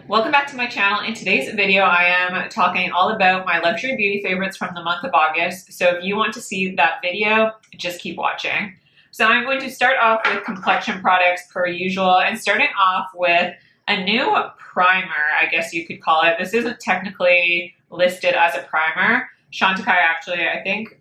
Welcome back to my channel. In today's video, I am talking all about my luxury beauty favorites from the month of August. So if you want to see that video, just keep watching. So I'm going to start off with complexion products per usual and starting off with a new primer, I guess you could call it. This isn't technically listed as a primer. Chantecaille actually, I think,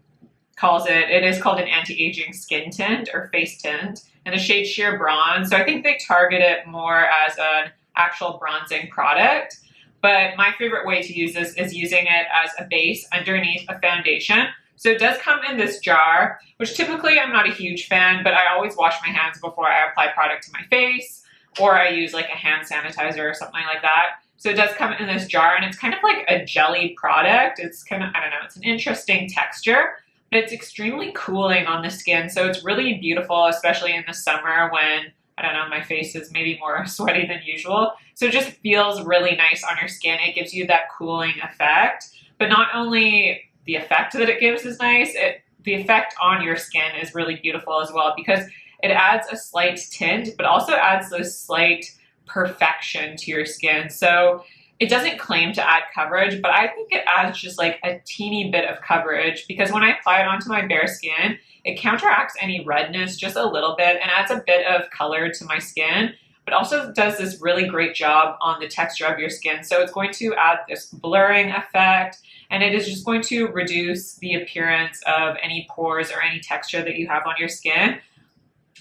it is called an anti-aging skin tint or face tint in the shade Sheer Bronze. So I think they target it more as an actual bronzing product, but my favorite way to use this is using it as a base underneath a foundation. So it does come in this jar, which typically I'm not a huge fan, but I always wash my hands before I apply product to my face, or I use like a hand sanitizer or something like that. So it does come in this jar, and it's kind of like a jelly product. It's kind of, I don't know, it's an interesting texture, but it's extremely cooling on the skin. So it's really beautiful, especially in the summer when, I don't know, my face is maybe more sweaty than usual. So it just feels really nice on your skin. It gives you that cooling effect, but not only the effect that it gives is nice, the effect on your skin is really beautiful as well, because it adds a slight tint, but also adds this slight perfection to your skin. So it doesn't claim to add coverage, but I think it adds just like a teeny bit of coverage, because when I apply it onto my bare skin, it counteracts any redness just a little bit and adds a bit of color to my skin, but also does this really great job on the texture of your skin. So it's going to add this blurring effect, and it is just going to reduce the appearance of any pores or any texture that you have on your skin,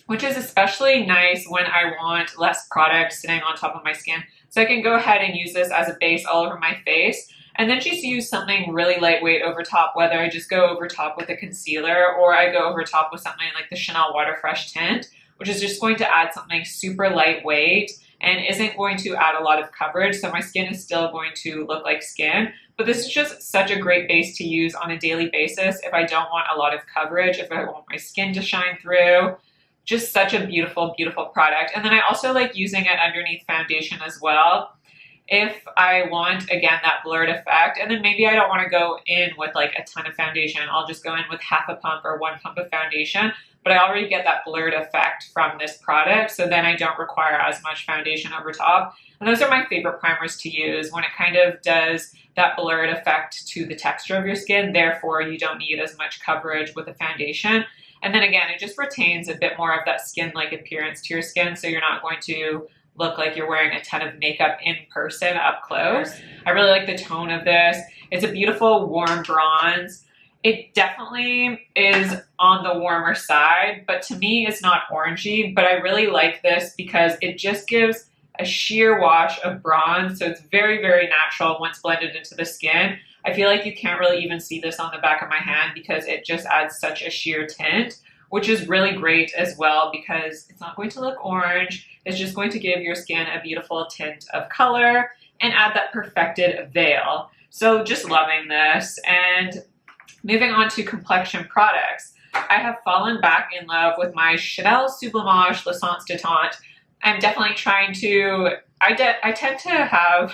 which is especially nice when I want less product sitting on top of my skin. So I can go ahead and use this as a base all over my face, and then just use something really lightweight over top, whether I just go over top with a concealer or I go over top with something like the Chanel Water Fresh tint, which is just going to add something super lightweight and isn't going to add a lot of coverage. So my skin is still going to look like skin, but this is just such a great base to use on a daily basis if I don't want a lot of coverage, if I want my skin to shine through. Just such a beautiful, beautiful product. And then I also like using it underneath foundation as well, if I want, again, that blurred effect. And then maybe I don't want to go in with like a ton of foundation. I'll just go in with half a pump or 1 pump of foundation, but I already get that blurred effect from this product. So then I don't require as much foundation over top. And those are my favorite primers to use when it kind of does that blurred effect to the texture of your skin. Therefore, you don't need as much coverage with the foundation. And then again, it just retains a bit more of that skin-like appearance to your skin, so you're not going to look like you're wearing a ton of makeup in person up close. I really like the tone of this. It's a beautiful warm bronze. It definitely is on the warmer side, but to me it's not orangey, but I really like this because it just gives a sheer wash of bronze, so it's very, very natural once blended into the skin. I feel like you can't really even see this on the back of my hand because it just adds such a sheer tint, which is really great as well because it's not going to look orange. It's just going to give your skin a beautiful tint of color and add that perfected veil. So just loving this. And moving on to complexion products, I have fallen back in love with my Chanel Sublimage L'Essence de Teint. I'm definitely trying to, I tend to have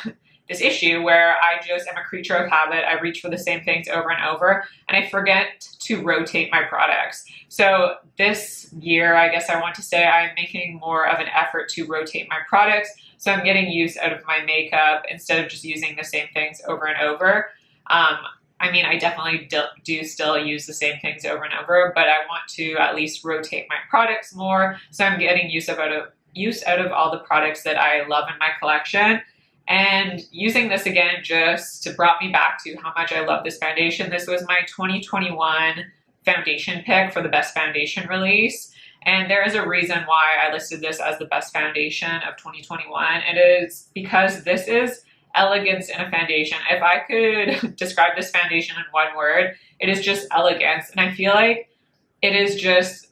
this issue where I just am a creature of habit. I reach for the same things over and over, and I forget to rotate my products. So this year, I guess I want to say I'm making more of an effort to rotate my products. So I'm getting use out of my makeup instead of just using the same things over and over. I mean, I definitely do still use the same things over and over, but I want to at least rotate my products more. So I'm getting use out of all the products that I love in my collection. And using this again just brought me back to how much I love this foundation. This was my 2021 foundation pick for the best foundation release. And there is a reason why I listed this as the best foundation of 2021. It is because this is elegance in a foundation. If I could describe this foundation in one word, it is just elegance. And I feel like it is just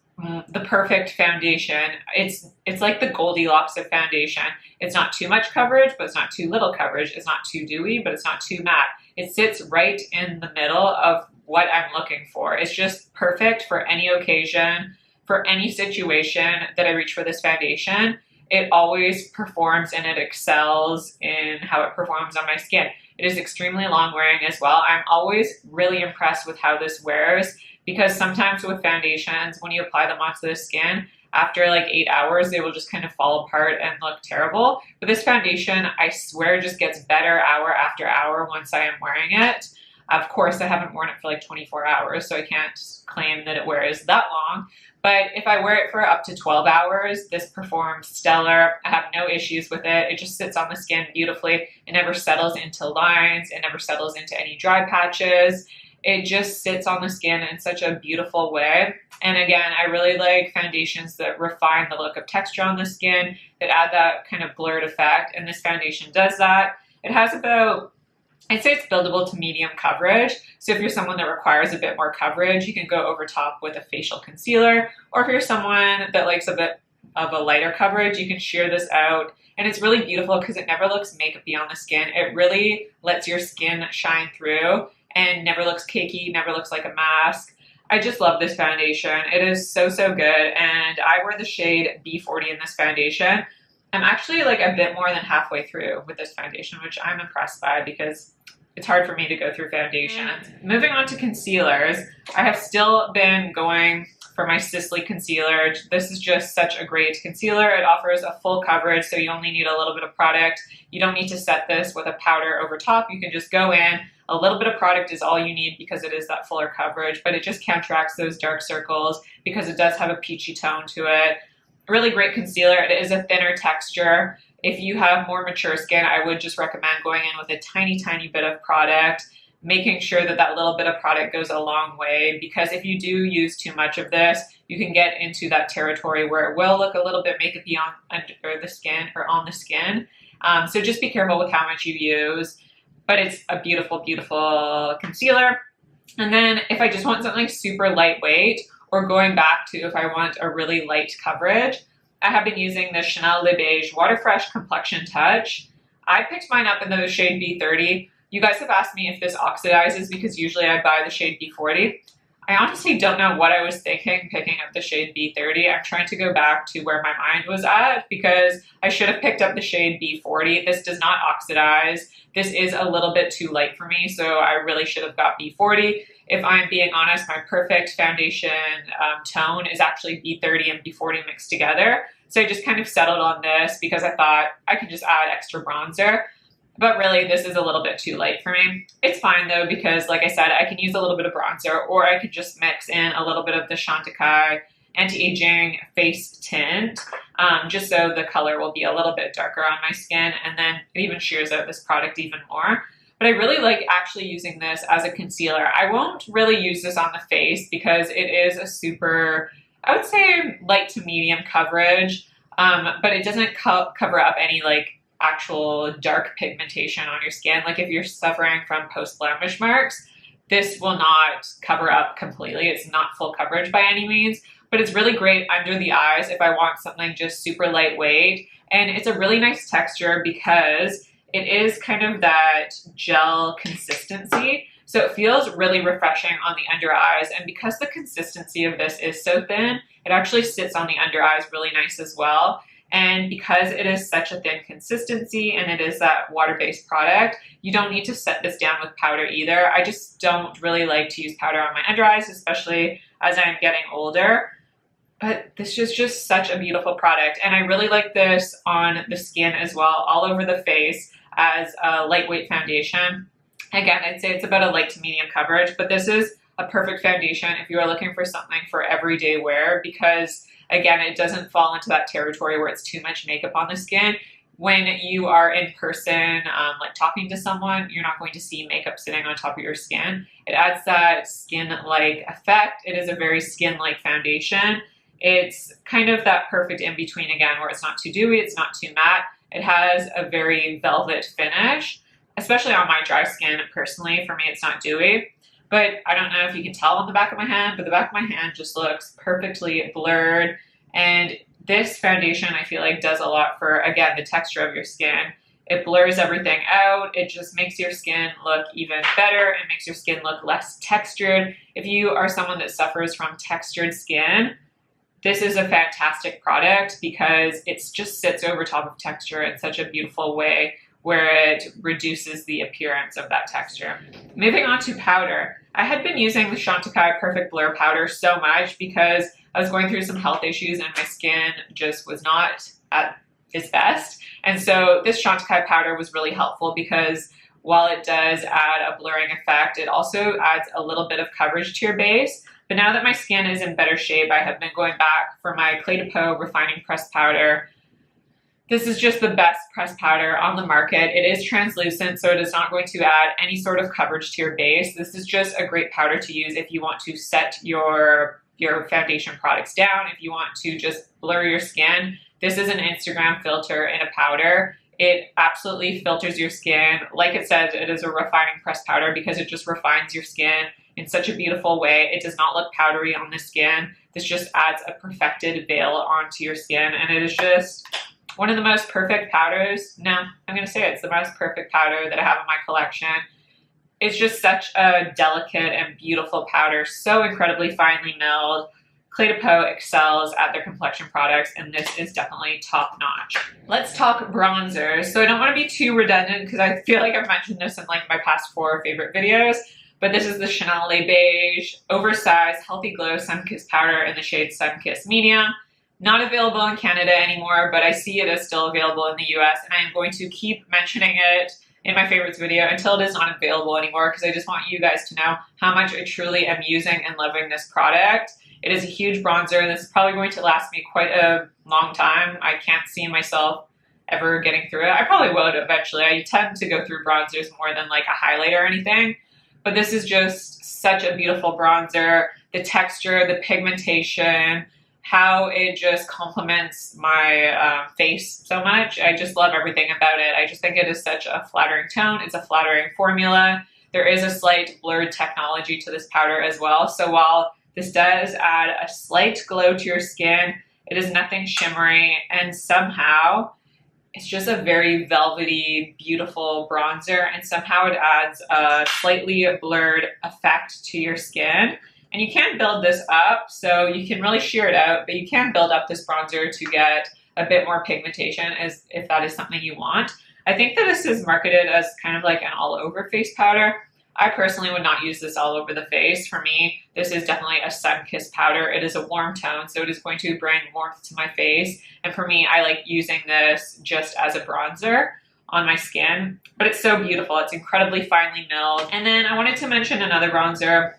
the perfect foundation. It's like the Goldilocks of foundation. It's not too much coverage, but it's not too little coverage. It's not too dewy, but it's not too matte. It sits right in the middle of what I'm looking for. It's just perfect for any occasion, for any situation that I reach for this foundation. It always performs and it excels in how it performs on my skin. It is extremely long wearing as well. I'm always really impressed with how this wears, because sometimes with foundations, when you apply them onto the skin, after like 8 hours, they will just kind of fall apart and look terrible. But this foundation, I swear, just gets better hour after hour once I am wearing it. Of course, I haven't worn it for like 24 hours, so I can't claim that it wears that long. But if I wear it for up to 12 hours, this performs stellar. I have no issues with it. It just sits on the skin beautifully. It never settles into lines. It never settles into any dry patches. It just sits on the skin in such a beautiful way. And again, I really like foundations that refine the look of texture on the skin, that add that kind of blurred effect. And this foundation does that. It has about, I'd say it's buildable to medium coverage. So if you're someone that requires a bit more coverage, you can go over top with a facial concealer. Or if you're someone that likes a bit of a lighter coverage, you can sheer this out. And it's really beautiful because it never looks makeup-y on the skin. It really lets your skin shine through and never looks cakey, never looks like a mask. I just love this foundation. It is so, so good. And I wear the shade B40 in this foundation. I'm actually like a bit more than halfway through with this foundation, which I'm impressed by because it's hard for me to go through foundations. Moving on to concealers, I have still been going for my Sisley concealer. This is just such a great concealer. It offers a full coverage, so you only need a little bit of product. You don't need to set this with a powder over top. You can just go in. A little bit of product is all you need because it is that fuller coverage, but it just counteracts those dark circles because it does have a peachy tone to it. Really great concealer. It is a thinner texture. If you have more mature skin, I would just recommend going in with a tiny, tiny bit of product, making sure that that little bit of product goes a long way, because if you do use too much of this, you can get into that territory where it will look a little bit makeup-y under the skin or on the skin. So just be careful with how much you use, but it's a beautiful, beautiful concealer. And then if I just want something super lightweight, or going back to if I want a really light coverage, I have been using the Cle De Peau Water Fresh Complexion Touch. I picked mine up in the shade B30. You guys have asked me if this oxidizes because usually I buy the shade B40. I honestly don't know what I was thinking picking up the shade B30. I'm trying to go back to where my mind was at because I should have picked up the shade B40. This does not oxidize. This is a little bit too light for me, so I really should have got B40. If I'm being honest, my perfect foundation tone is actually B30 and B40 mixed together. So I just kind of settled on this because I thought I could just add extra bronzer. But really, this is a little bit too light for me. It's fine though, because like I said, I can use a little bit of bronzer, or I could just mix in a little bit of the Chantecaille Anti-Aging Face Tint, just so the color will be a little bit darker on my skin, and then it even sheers out this product even more. But I really like actually using this as a concealer. I won't really use this on the face because it is a super, I would say light to medium coverage, but it doesn't cover up any like actual dark pigmentation on your skin. Like if you're suffering from post-blemish marks, this will not cover up completely. It's not full coverage by any means, but it's really great under the eyes if I want something just super lightweight. And it's a really nice texture because it is kind of that gel consistency. So it feels really refreshing on the under eyes. And because the consistency of this is so thin, it actually sits on the under eyes really nice as well. And because it is such a thin consistency and it is that water-based product, you don't need to set this down with powder either. I just don't really like to use powder on my under eyes, especially as I'm getting older. But this is just such a beautiful product. And I really like this on the skin as well, all over the face as a lightweight foundation. Again, I'd say it's about a light to medium coverage, but this is a perfect foundation if you are looking for something for everyday wear because, again, it doesn't fall into that territory where it's too much makeup on the skin. When you are in person, like talking to someone, you're not going to see makeup sitting on top of your skin. It adds that skin-like effect. It is a very skin-like foundation. It's kind of that perfect in-between, again, where it's not too dewy, it's not too matte. It has a very velvet finish, especially on my dry skin. Personally, for me, it's not dewy. But I don't know if you can tell on the back of my hand, but the back of my hand just looks perfectly blurred. And this foundation, I feel like, does a lot for, again, the texture of your skin. It blurs everything out. It just makes your skin look even better. It makes your skin look less textured. If you are someone that suffers from textured skin, this is a fantastic product because it just sits over top of texture in such a beautiful way where it reduces the appearance of that texture. Moving on to powder. I had been using the Chantecaille Perfect Blur powder so much because I was going through some health issues and my skin just was not at its best. And so this Chantecaille powder was really helpful because while it does add a blurring effect, it also adds a little bit of coverage to your base. But now that my skin is in better shape, I have been going back for my Cle De Peau Refining Pressed Powder. This is just the best pressed powder on the market. It is translucent, so it is not going to add any sort of coverage to your base. This is just a great powder to use if you want to set your foundation products down, if you want to just blur your skin. This is an Instagram filter in a powder. It absolutely filters your skin. Like it says, it is a refining pressed powder because it just refines your skin in such a beautiful way. It does not look powdery on the skin. This just adds a perfected veil onto your skin, and it is just one of the most perfect powders. No, I'm going to say it's the most perfect powder that I have in my collection. It's just such a delicate and beautiful powder, so incredibly finely milled. Cle De Peau excels at their complexion products, and this is definitely top notch. Let's talk bronzers. So I don't want to be too redundant because I feel like I've mentioned this in like my past 4 favorite videos, but this is the Chanel Le Beige Oversize Healthy Glow Sun-Kissed Powder in the shade Sun-Kissed Medium. Not available in Canada anymore, but I see it is still available in the US, and I am going to keep mentioning it in my favorites video until it is not available anymore because I just want you guys to know how much I truly am using and loving this product. It is a huge bronzer. This is probably going to last me quite a long time. I can't see myself ever getting through it. I probably would eventually. I tend to go through bronzers more than like a highlight or anything, but this is just such a beautiful bronzer. The texture, the pigmentation, how it just complements my face so much. I just love everything about it. I just think it is such a flattering tone. It's a flattering formula. There is a slight blurred technology to this powder as well. So while this does add a slight glow to your skin, it is nothing shimmery, and somehow it's just a very velvety, beautiful bronzer, and somehow it adds a slightly blurred effect to your skin. And you can build this up, so you can really sheer it out, but you can build up this bronzer to get a bit more pigmentation as if that is something you want. I think that this is marketed as kind of like an all-over face powder. I personally would not use this all over the face. For me, this is definitely a sun-kissed powder. It is a warm tone, so it is going to bring warmth to my face. And for me, I like using this just as a bronzer on my skin. But it's so beautiful. It's incredibly finely milled. And then I wanted to mention another bronzer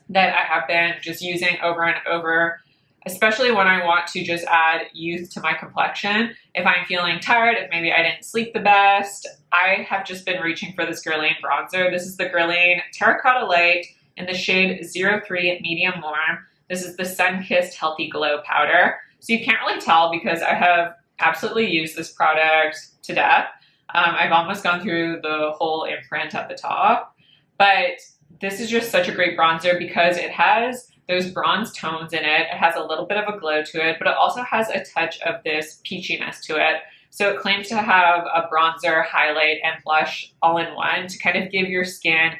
that I have been just using over and over, especially when I want to just add youth to my complexion. If I'm feeling tired, if maybe I didn't sleep the best, I have just been reaching for this Guerlain bronzer. This is the Guerlain Terracotta Light in the shade 03 Medium Warm. This is the Sun-Kissed Healthy Glow powder. So you can't really tell because I have absolutely used this product to death. I've almost gone through the whole imprint at the top, but this is just such a great bronzer because it has those bronze tones in it. It has a little bit of a glow to it, but it also has a touch of this peachiness to it. So it claims to have a bronzer, highlight, and blush all in one to kind of give your skin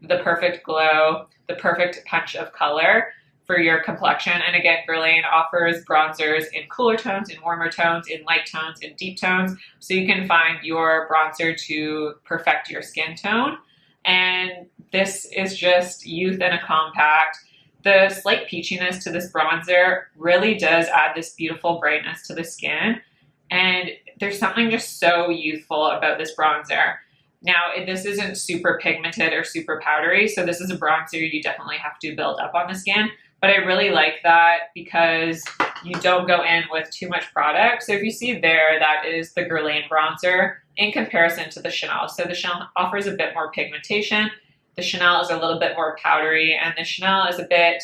the perfect glow, the perfect punch of color for your complexion. And again, Guerlain offers bronzers in cooler tones, in warmer tones, in light tones, in deep tones, so you can find your bronzer to perfect your skin tone. And this is just youth in a compact. The slight peachiness to this bronzer really does add this beautiful brightness to the skin. And there's something just so youthful about this bronzer. Now, this isn't super pigmented or super powdery, so this is a bronzer you definitely have to build up on the skin. But I really like that because you don't go in with too much product. So if you see there, that is the Guerlain bronzer in comparison to the Chanel. So the Chanel offers a bit more pigmentation. The Chanel is a little bit more powdery, and the Chanel is a bit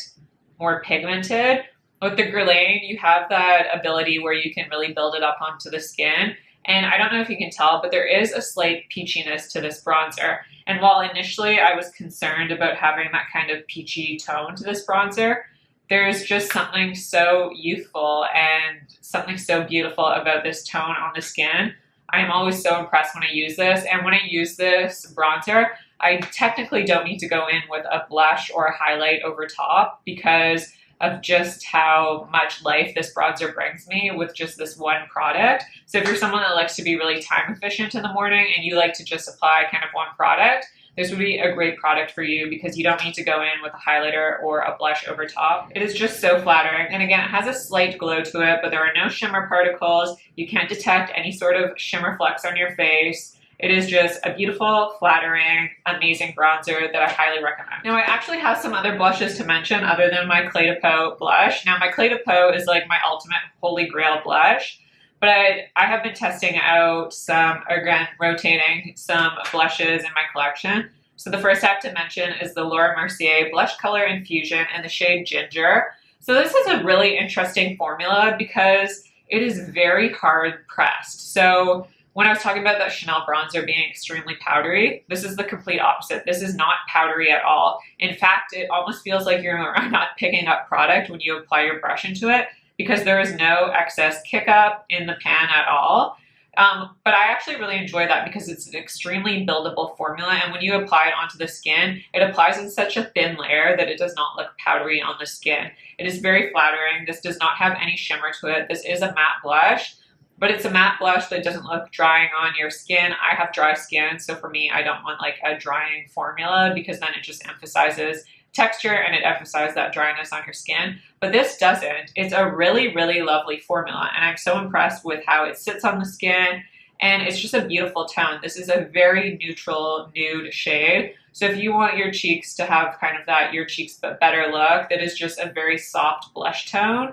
more pigmented. With the Guerlain, you have that ability where you can really build it up onto the skin. And I don't know if you can tell, but there is a slight peachiness to this bronzer. And while initially I was concerned about having that kind of peachy tone to this bronzer, there's just something so youthful and something so beautiful about this tone on the skin. I am always so impressed when I use this. And when I use this bronzer, I technically don't need to go in with a blush or a highlight over top because of just how much life this bronzer brings me with just this one product. So if you're someone that likes to be really time efficient in the morning and you like to just apply kind of one product, this would be a great product for you because you don't need to go in with a highlighter or a blush over top. It is just so flattering. And again, it has a slight glow to it, but there are no shimmer particles. You can't detect any sort of shimmer flecks on your face. It is just a beautiful, flattering, amazing bronzer that I highly recommend. Now, I actually have some other blushes to mention other than my Cle De Peau blush. Now, my Cle De Peau is like my ultimate holy grail blush, but I have been testing out some, again, rotating some blushes in my collection. So the first I have to mention is the Laura Mercier Blush Color Infusion in the shade Ginger. So this is a really interesting formula because it is very hard pressed. So when I was talking about that Chanel bronzer being extremely powdery, this is the complete opposite. This is not powdery at all. In fact, it almost feels like you're not picking up product when you apply your brush into it because there is no excess kick up in the pan at all. But I actually really enjoy that because it's an extremely buildable formula, and when you apply it onto the skin, it applies in such a thin layer that it does not look powdery on the skin. It is very flattering. This does not have any shimmer to it. This is a matte blush, but it's a matte blush that doesn't look drying on your skin. I have dry skin, so for me, I don't want like a drying formula because then it just emphasizes texture and it emphasizes that dryness on your skin. But this doesn't. It's a really, really lovely formula, and I'm so impressed with how it sits on the skin, and it's just a beautiful tone. This is a very neutral nude shade. So if you want your cheeks to have kind of that your cheeks but better look, that is just a very soft blush tone,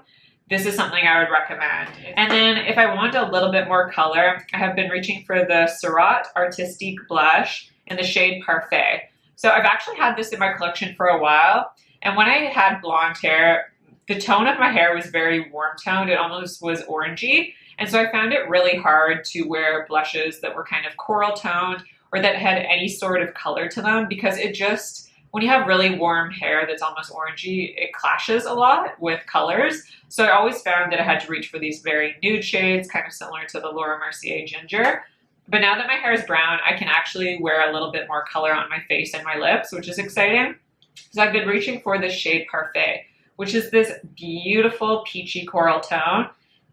this is something I would recommend. And then if I want a little bit more color, I have been reaching for the Surratt Artistique blush in the shade Parfait. So I've actually had this in my collection for a while, and when I had blonde hair, the tone of my hair was very warm toned. It almost was orangey, and so I found it really hard to wear blushes that were kind of coral toned or that had any sort of color to them because it just, when you have really warm hair that's almost orangey, it clashes a lot with colors. So I always found that I had to reach for these very nude shades, kind of similar to the Laura Mercier Ginger. But now that my hair is brown, I can actually wear a little bit more color on my face and my lips, which is exciting. So I've been reaching for the shade Parfait, which is this beautiful peachy coral tone.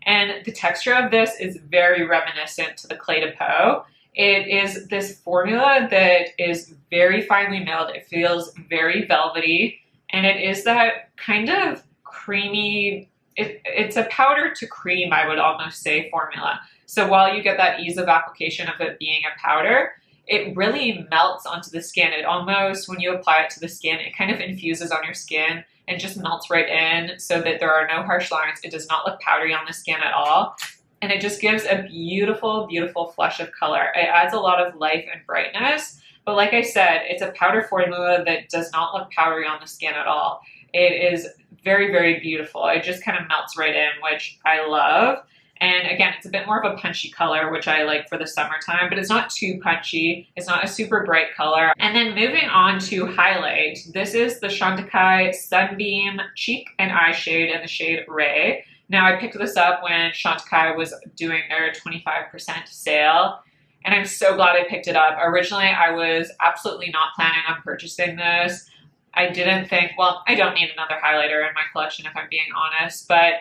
And the texture of this is very reminiscent to the Cle De Peau. It is this formula that is very finely milled. It feels very velvety, and it is that kind of creamy, it's a powder to cream, I would almost say, formula. So while you get that ease of application of it being a powder, it really melts onto the skin. It almost, when you apply it to the skin, it kind of infuses on your skin and just melts right in so that there are no harsh lines. It does not look powdery on the skin at all. And it just gives a beautiful, beautiful flush of color. It adds a lot of life and brightness. But like I said, it's a powder formula that does not look powdery on the skin at all. It is very, very beautiful. It just kind of melts right in, which I love. And again, it's a bit more of a punchy color, which I like for the summertime, but it's not too punchy. It's not a super bright color. And then moving on to highlight, this is the Chantecaille Sunbeam Cheek and Eye Shade in the shade Ray. Now, I picked this up when Chantecaille was doing their 25% sale, and I'm so glad I picked it up. Originally, I was absolutely not planning on purchasing this. I didn't think, well, I don't need another highlighter in my collection if I'm being honest, but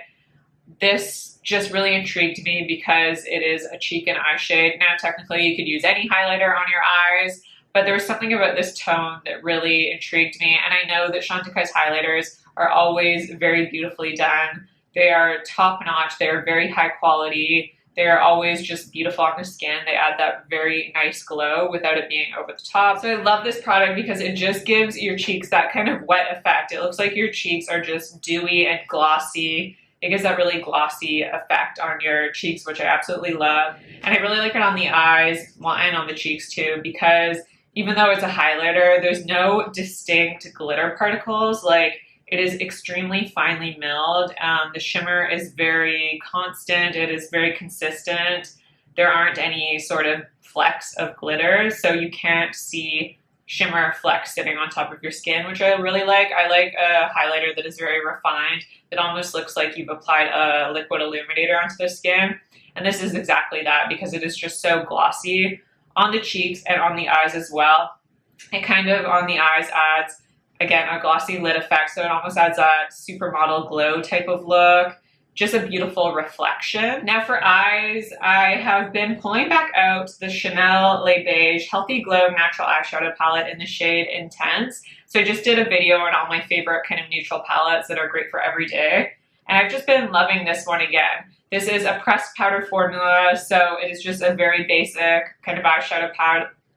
this just really intrigued me because it is a cheek and eye shade. Now, technically, you could use any highlighter on your eyes, but there was something about this tone that really intrigued me, and I know that Chantecaille's highlighters are always very beautifully done. They are top-notch. They are very high quality. They are always just beautiful on the skin. They add that very nice glow without it being over the top. So I love this product because it just gives your cheeks that kind of wet effect. It looks like your cheeks are just dewy and glossy. It gives that really glossy effect on your cheeks, which I absolutely love. And I really like it on the eyes, well, and on the cheeks too, because even though it's a highlighter, there's no distinct glitter particles. Like, it is extremely finely milled. The shimmer is very constant. It is very consistent. There aren't any sort of flecks of glitter, so you can't see shimmer flecks sitting on top of your skin, which I really like. I like a highlighter that is very refined, that almost looks like you've applied a liquid illuminator onto the skin. And this is exactly that because it is just so glossy on the cheeks and on the eyes as well. It kind of, on the eyes, adds again, a glossy lid effect, so it almost adds that supermodel glow type of look. Just a beautiful reflection. Now for eyes, I have been pulling back out the Chanel Le Beige Healthy Glow Natural Eyeshadow Palette in the shade Intense. So I just did a video on all my favorite kind of neutral palettes that are great for every day. And I've just been loving this one again. This is a pressed powder formula, so it is just a very basic kind of eyeshadow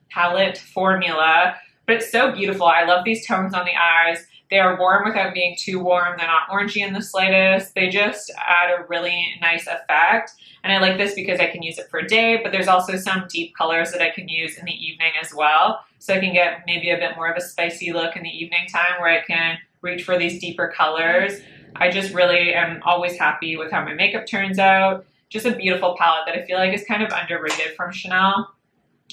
palette formula, but it's so beautiful. I love these tones on the eyes. They are warm without being too warm. They're not orangey in the slightest. They just add a really nice effect. And I like this because I can use it for a day, but there's also some deep colors that I can use in the evening as well. So I can get maybe a bit more of a spicy look in the evening time where I can reach for these deeper colors. I just really am always happy with how my makeup turns out. Just a beautiful palette that I feel like is kind of underrated from Chanel.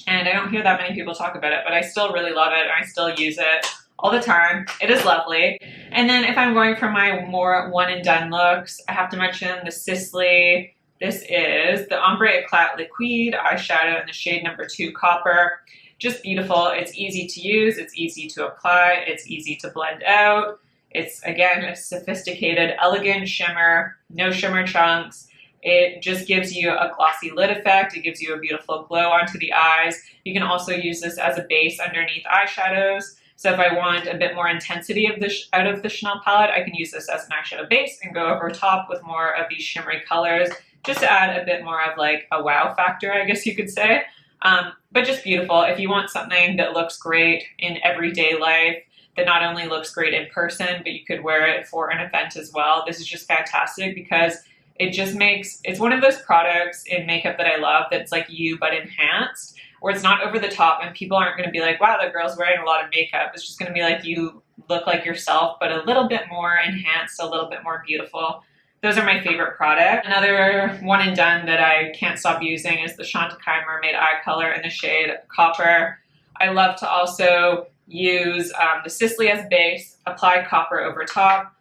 And I don't hear that many people talk about it, but I still really love it and I still use it all the time. It is lovely. And then if I'm going for my more one and done looks, I have to mention the Sisley. This is the Ombre Éclat Liquide eyeshadow in the shade number 2 Copper. Just beautiful. It's easy to use. It's easy to apply. It's easy to blend out. It's, again, a sophisticated, elegant shimmer, no shimmer chunks. It just gives you a glossy lid effect. It gives you a beautiful glow onto the eyes. You can also use this as a base underneath eyeshadows. So if I want a bit more intensity out of the Chanel palette, I can use this as an eyeshadow base and go over top with more of these shimmery colors, just to add a bit more of like a wow factor, I guess you could say. But just beautiful. If you want something that looks great in everyday life, that not only looks great in person, but you could wear it for an event as well, this is just fantastic because it just makes, it's one of those products in makeup that I love that's like you but enhanced, where it's not over the top and people aren't going to be like, wow, that girl's wearing a lot of makeup. It's just going to be like you look like yourself, but a little bit more enhanced, a little bit more beautiful. Those are my favorite products. Another one and done that I can't stop using is the Chantecaille Mermaid Eye Color in the shade Copper. I love to also use the Sisley as base, apply copper over top,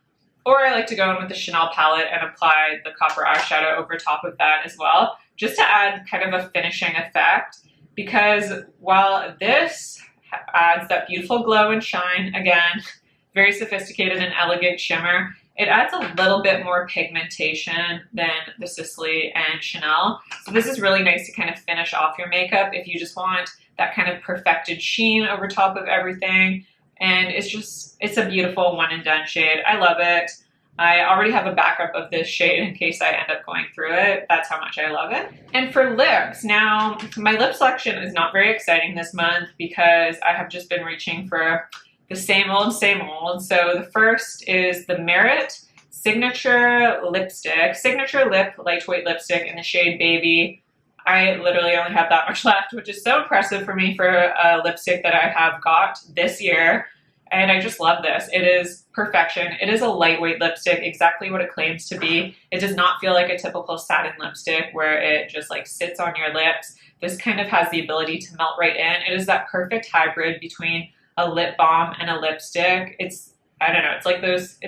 or I like to go in with the Chanel palette and apply the copper eyeshadow over top of that as well, just to add kind of a finishing effect. Because while this adds that beautiful glow and shine, again, very sophisticated and elegant shimmer, it adds a little bit more pigmentation than the Sisley and Chanel. So this is really nice to kind of finish off your makeup if you just want that kind of perfected sheen over top of everything. And it's a beautiful one and done shade. I love it. I already have a backup of this shade in case I end up going through it. That's how much I love it. And for lips, now my lip selection is not very exciting this month because I have just been reaching for the same old, same old. So the first is the Merit Signature Lip Lightweight Lipstick in the shade Baby. I literally only have that much left, which is so impressive for me for a lipstick that I have got this year. And I just love this. It is perfection. It is a lightweight lipstick, exactly what it claims to be. It does not feel like a typical satin lipstick where it just like sits on your lips. This kind of has the ability to melt right in. It is that perfect hybrid between a lip balm and a lipstick. I don't know, it's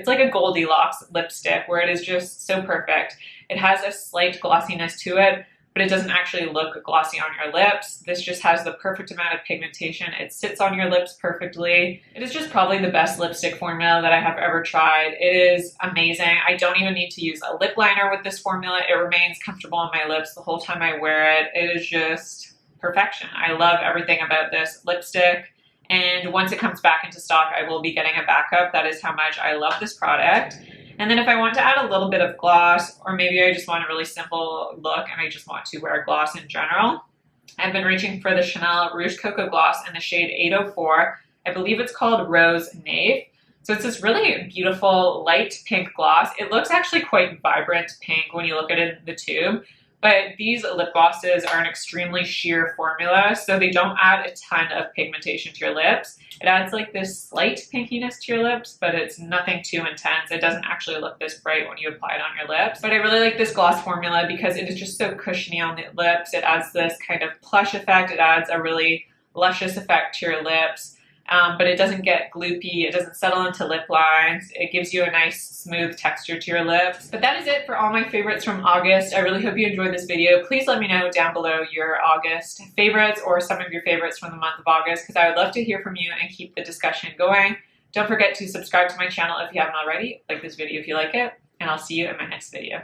like a Goldilocks lipstick where it is just so perfect. It has a slight glossiness to it, but it doesn't actually look glossy on your lips. This just has the perfect amount of pigmentation. It sits on your lips perfectly. It is just probably the best lipstick formula that I have ever tried. It is amazing. I don't even need to use a lip liner with this formula. It remains comfortable on my lips the whole time I wear it. It is just perfection. I love everything about this lipstick. And once it comes back into stock, I will be getting a backup. That is how much I love this product. And then if I want to add a little bit of gloss, or maybe I just want a really simple look and I just want to wear gloss in general, I've been reaching for the Chanel Rouge Coco Gloss in the shade 804. I believe it's called Rose Naif. So it's this really beautiful light pink gloss. It looks actually quite vibrant pink when you look at it in the tube. But these lip glosses are an extremely sheer formula, so they don't add a ton of pigmentation to your lips. It adds like this slight pinkiness to your lips, but it's nothing too intense. It doesn't actually look this bright when you apply it on your lips. But I really like this gloss formula because it is just so cushiony on the lips. It adds this kind of plush effect. It adds a really luscious effect to your lips. But it doesn't get gloopy, it doesn't settle into lip lines, it gives you a nice smooth texture to your lips. But that is it for all my favorites from August. I really hope you enjoyed this video. Please let me know down below your August favorites or some of your favorites from the month of August because I would love to hear from you and keep the discussion going. Don't forget to subscribe to my channel if you haven't already, like this video if you like it, and I'll see you in my next video.